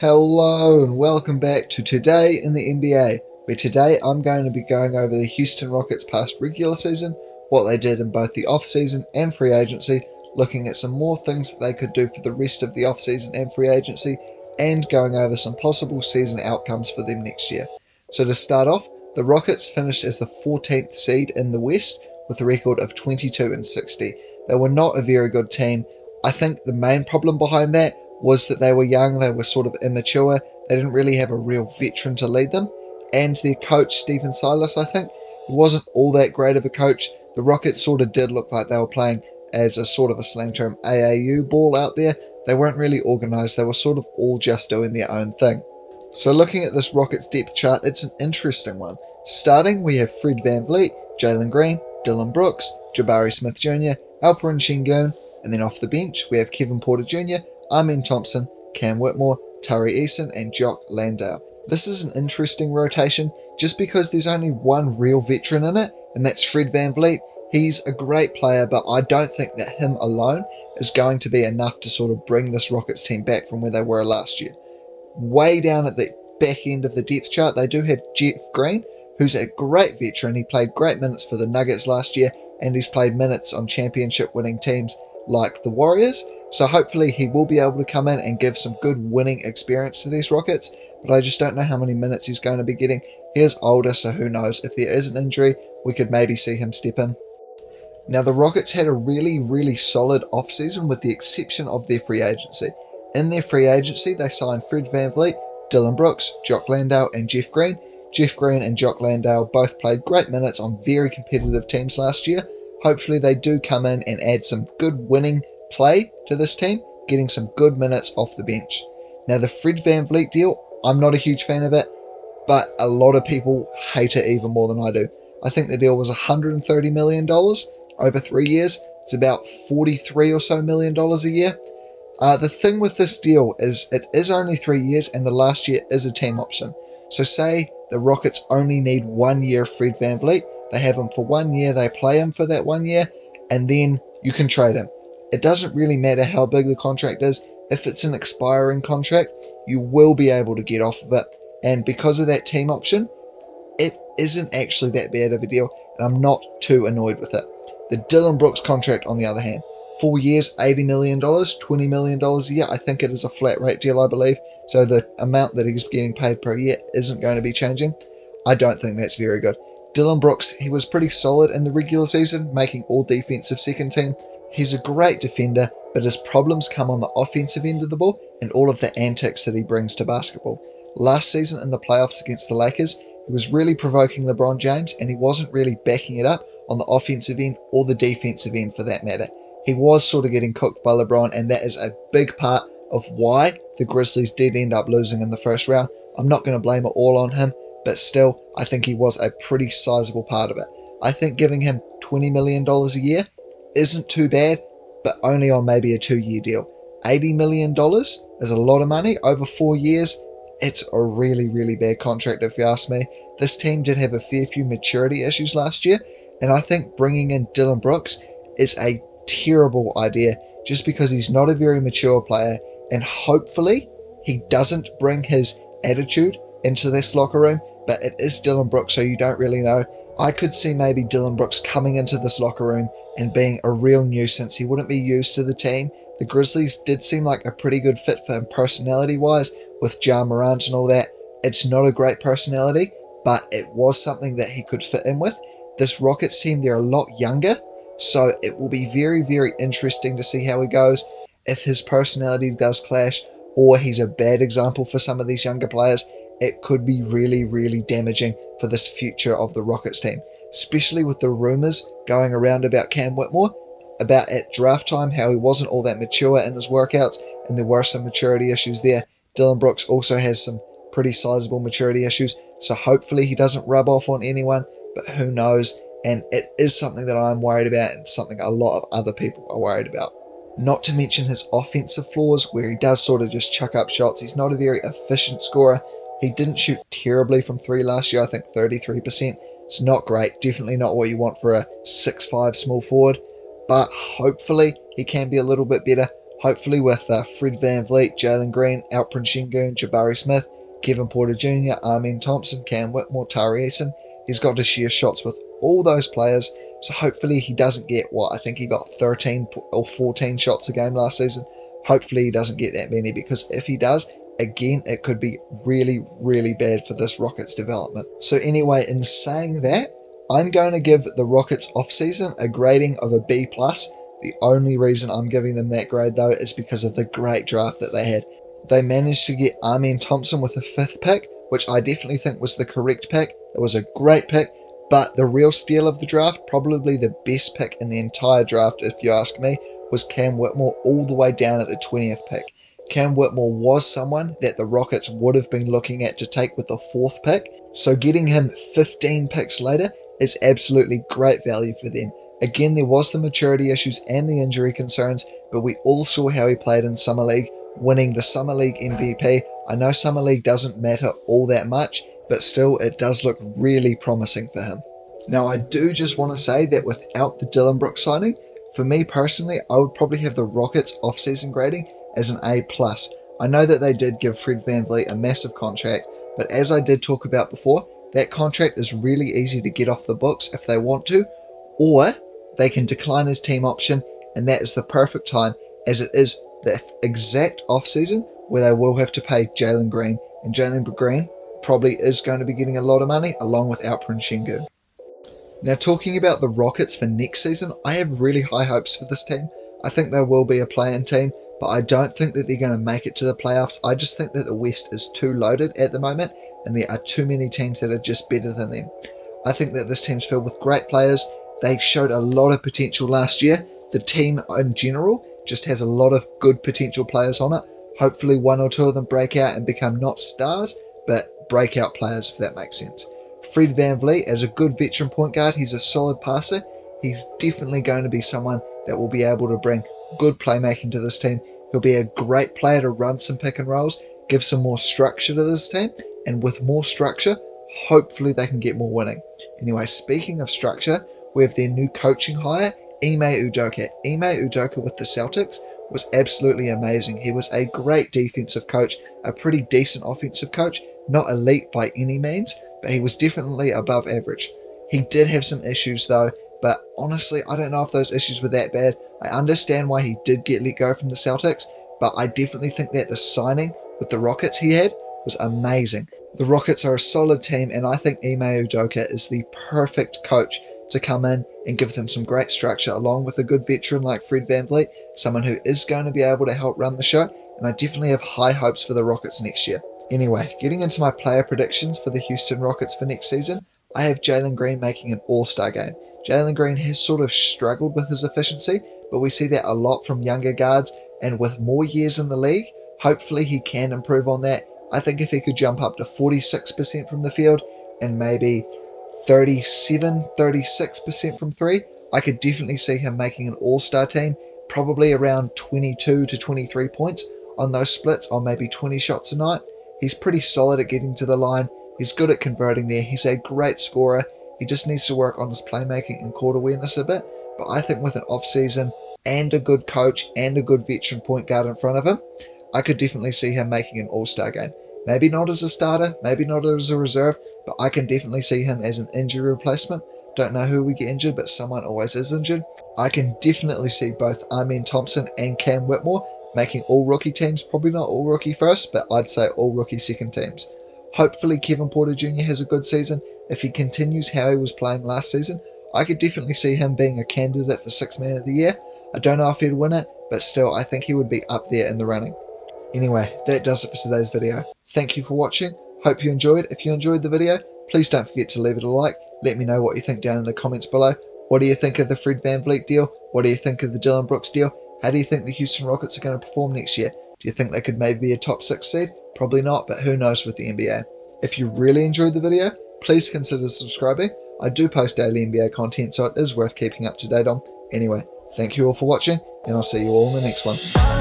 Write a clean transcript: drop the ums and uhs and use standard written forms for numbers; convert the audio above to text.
Hello and welcome back to Today in the NBA, where today I'm going to be going over the Houston Rockets past regular season, what they did in both the off-season and free agency, looking at some more things that they could do for the rest of the off-season and free agency, and going over some possible season outcomes for them next year. So to start off, the Rockets finished as the 14th seed in the West with a record of 22-60. They were not a very good team. I think the main problem behind that was that they were young, they were sort of immature, they didn't really have a real veteran to lead them, and their coach, Stephen Silas, I think, he wasn't all that great of a coach. The Rockets sort of did look like they were playing as a sort of a slang term AAU ball out there. They weren't really organised, they were sort of all just doing their own thing. So looking at this Rockets depth chart, it's an interesting one. Starting, we have Fred VanVleet, Jalen Green, Dillon Brooks, Jabari Smith Jr., Alperen Sengun, and then off the bench, we have Kevin Porter Jr., Amen Thompson, Cam Whitmore, Tari Eason, and Jock Landale. This is an interesting rotation just because there's only one real veteran in it, and that's Fred VanVleet. He's a great player, but I don't think that him alone is going to be enough to sort of bring this Rockets team back from where they were last year. Way down at the back end of the depth chart, they do have Jeff Green, who's a great veteran. He played great minutes for the Nuggets last year, and he's played minutes on championship-winning teams like the Warriors. So hopefully he will be able to come in and give some good winning experience to these Rockets, but I just don't know how many minutes he's going to be getting. He is older, so who knows. If there is an injury, we could maybe see him step in. Now, the Rockets had a really solid offseason with the exception of their free agency. In their free agency, they signed Fred VanVleet, Dillon Brooks, Jock Landale, and Jeff Green. Jeff Green and Jock Landale both played great minutes on very competitive teams last year. Hopefully they do come in and add some good winning play to this team, getting some good minutes off the bench. Now, the Fred VanVleet deal, I'm not a huge fan of it, but a lot of people hate it even more than I do. I think the deal was $130 million over 3 years. It's about $43 or so million a year. The thing with this deal is it is only 3 years and the last year is a team option. So say the Rockets only need 1 year of Fred VanVleet. They have him for 1 year, they play him for that 1 year, and then you can trade him. It doesn't really matter how big the contract is. If it's an expiring contract, you will be able to get off of it. And because of that team option, it isn't actually that bad of a deal, and I'm not too annoyed with it. The Dillon Brooks contract, on the other hand, 4 years, $80 million, $20 million a year. I think it is a flat rate deal, I believe. So the amount that he's getting paid per year isn't going to be changing. I don't think that's very good. Dillon Brooks, he was pretty solid in the regular season, making all defensive second team. He's a great defender, but his problems come on the offensive end of the ball and all of the antics that he brings to basketball. Last season in the playoffs against the Lakers, he was really provoking LeBron James, and he wasn't really backing it up on the offensive end or the defensive end for that matter. He was sort of getting cooked by LeBron, and that is a big part of why the Grizzlies did end up losing in the first round. I'm not going to blame it all on him, but still, I think he was a pretty sizable part of it. I think giving him $20 million a year isn't too bad, but only on maybe a 2-year deal. $80 million is a lot of money over 4 years. It's a really bad contract if you ask me. This team did have a fair few maturity issues last year, and I think bringing in Dillon Brooks is a terrible idea just because he's not a very mature player, and hopefully he doesn't bring his attitude into this locker room, but it is Dillon Brooks, so you don't really know. I could see maybe Dillon Brooks coming into this locker room and being a real nuisance. He wouldn't be used to the team. The Grizzlies did seem like a pretty good fit for him personality-wise with Ja Morant and all that. It's not a great personality, but it was something that he could fit in with. This Rockets team, they're a lot younger, so it will be very interesting to see how he goes. If his personality does clash, or he's a bad example for some of these younger players, it could be really damaging for this future of the Rockets team, especially with the rumours going around about Cam Whitmore, about at draft time how he wasn't all that mature in his workouts, and there were some maturity issues there. Dillon Brooks also has some pretty sizable maturity issues, so hopefully he doesn't rub off on anyone, but who knows, and it is something that I'm worried about and something a lot of other people are worried about. Not to mention his offensive flaws, where he does sort of just chuck up shots. He's not a very efficient scorer. He didn't shoot terribly from 3 last year, I think 33%. It's not great, definitely not what you want for a 6'5" small forward, but hopefully he can be a little bit better. Hopefully with Fred VanVleet, Jalen Green, Alperen Sengun, Jabari Smith, Kevin Porter Jr., Amen Thompson, Cam Whitmore, Tari Eason, he's got to share shots with all those players. So hopefully he doesn't get I think he got 13 or 14 shots a game last season. Hopefully he doesn't get that many, because if he does, again, it could be really, really bad for this Rockets development. So anyway, in saying that, I'm going to give the Rockets off-season a grading of a B+. The only reason I'm giving them that grade, though, is because of the great draft that they had. They managed to get Amen Thompson with a 5th pick, which I definitely think was the correct pick. It was a great pick, but the real steal of the draft, probably the best pick in the entire draft, if you ask me, was Cam Whitmore all the way down at the 20th pick. Cam Whitmore was someone that the Rockets would have been looking at to take with the 4th pick, so getting him 15 picks later is absolutely great value for them. Again, there was the maturity issues and the injury concerns, but we all saw how he played in Summer League, winning the Summer League MVP. I know Summer League doesn't matter all that much, but still it does look really promising for him. Now, I do just want to say that without the Dillon Brooks signing, for me personally, I would probably have the Rockets off-season grading as an A+. I know that they did give Fred VanVleet a massive contract, but as I did talk about before, that contract is really easy to get off the books if they want to, or they can decline his team option, and that is the perfect time, as it is the exact off-season where they will have to pay Jalen Green, and Jalen Green probably is going to be getting a lot of money along with Alperen Sengun. Now, talking about the Rockets for next season, I have really high hopes for this team. I think they will be a play-in team, but I don't think that they're going to make it to the playoffs. I just think that the West is too loaded at the moment, and there are too many teams that are just better than them. I think that this team's filled with great players. They showed a lot of potential last year. The team in general just has a lot of good potential players on it. Hopefully one or two of them break out and become not stars, but breakout players, if that makes sense. Fred VanVleet, as a good veteran point guard, he's a solid passer. He's definitely going to be someone that will be able to bring good playmaking to this team. He'll be a great player to run some pick and rolls, give some more structure to this team, and with more structure, hopefully they can get more winning. Anyway, speaking of structure, we have their new coaching hire, Ime Udoka. Ime Udoka with the Celtics was absolutely amazing. He was a great defensive coach, a pretty decent offensive coach, not elite by any means, but he was definitely above average. He did have some issues though, but honestly, I don't know if those issues were that bad. I understand why he did get let go from the Celtics, but I definitely think that the signing with the Rockets he had was amazing. The Rockets are a solid team, and I think Ime Udoka is the perfect coach to come in and give them some great structure, along with a good veteran like Fred VanVleet, someone who is going to be able to help run the show, and I definitely have high hopes for the Rockets next year. Anyway, getting into my player predictions for the Houston Rockets for next season, I have Jalen Green making an all-star game. Jalen Green has sort of struggled with his efficiency, but we see that a lot from younger guards, and with more years in the league, hopefully he can improve on that. I think if he could jump up to 46% from the field and maybe 36% from 3, I could definitely see him making an all-star team, probably around 22 to 23 points on those splits, on maybe 20 shots a night. He's pretty solid at getting to the line. He's good at converting there. He's a great scorer. He just needs to work on his playmaking and court awareness a bit. But I think with an off-season and a good coach and a good veteran point guard in front of him, I could definitely see him making an all-star game. Maybe not as a starter, maybe not as a reserve, but I can definitely see him as an injury replacement. Don't know who we get injured, but someone always is injured. I can definitely see both Amen Thompson and Cam Whitmore making all-rookie teams. Probably not all-rookie first, but I'd say all-rookie second teams. Hopefully Kevin Porter Jr. has a good season. If he continues how he was playing last season, I could definitely see him being a candidate for Sixth Man of the Year. I don't know if he'd win it, but still, I think he would be up there in the running. Anyway, that does it for today's video. Thank you for watching. Hope you enjoyed. If you enjoyed the video, please don't forget to leave it a like. Let me know what you think down in the comments below. What do you think of the Fred VanVleet deal? What do you think of the Dillon Brooks deal? How do you think the Houston Rockets are going to perform next year? Do you think they could maybe be a top 6 seed? Probably not, but who knows with the NBA. If you really enjoyed the video, please consider subscribing. I do post daily NBA content, so it is worth keeping up to date on. Anyway, thank you all for watching, and I'll see you all in the next one.